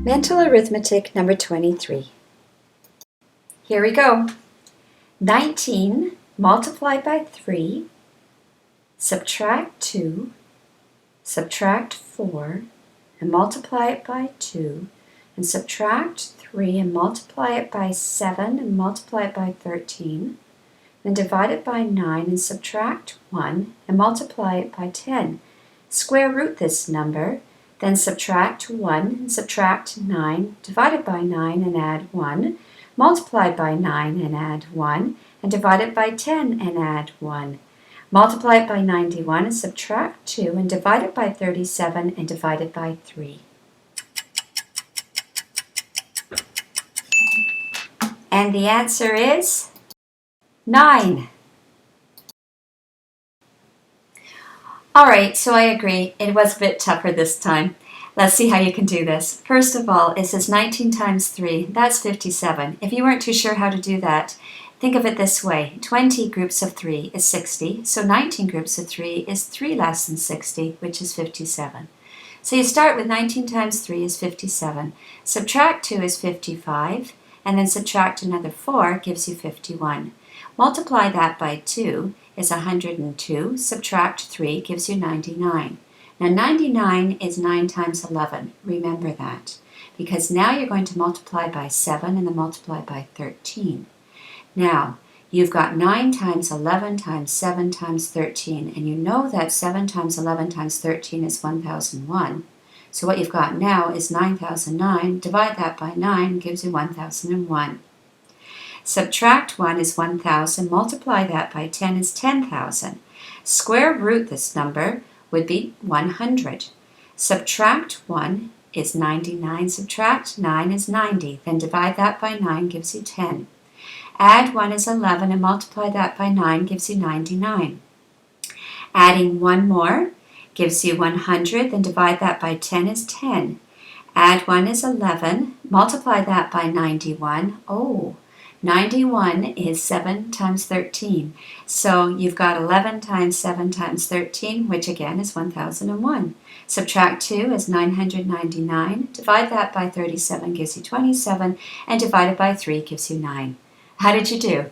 Mental arithmetic number 23. Here we go. 19 multiplied by 3, subtract 2, subtract 4, and multiply it by 2, and subtract 3 and multiply it by 7 and multiply it by 13, then divide it by 9 and subtract 1 and multiply it by 10. Square root this number, then subtract 1 and subtract 9, divide it by 9 and add 1, multiply by 9 and add 1, and divide it by 10 and add 1. Multiply it by 91 and subtract 2 and divide it by 37 and divide it by 3. And the answer is 9. Alright, so I agree. It was a bit tougher this time. Let's see how you can do this. First of all, it says 19 times 3. That's 57. If you weren't too sure how to do that, think of it this way. 20 groups of 3 is 60. So 19 groups of 3 is 3 less than 60, which is 57. So you start with 19 times 3 is 57. Subtract 2 is 55. And then subtract another 4 gives you 51. Multiply that by 2 is 102. Subtract 3 gives you 99. Now 99 is 9 times 11. Remember that. Because now you're going to multiply by 7 and then multiply by 13. Now, you've got 9 times 11 times 7 times 13. And you know that 7 times 11 times 13 is 1001. So what you've got now is 9009. Divide that by 9 gives you 1001. Subtract 1 is 1000. Multiply that by 10 is 10,000. Square root this number would be 100. Subtract 1 is 99. Subtract 9 is 90. Then divide that by 9 gives you 10. Add 1 is 11 and multiply that by 9 gives you 99. Adding 1 more gives you 100. Then divide that by 10 is 10. Add 1 is 11. Multiply that by 91. 91 is 7 times 13. So you've got 11 times 7 times 13, which again is 1001. Subtract 2 is 999. Divide that by 37 gives you 27. And divide it by 3 gives you 9. How did you do?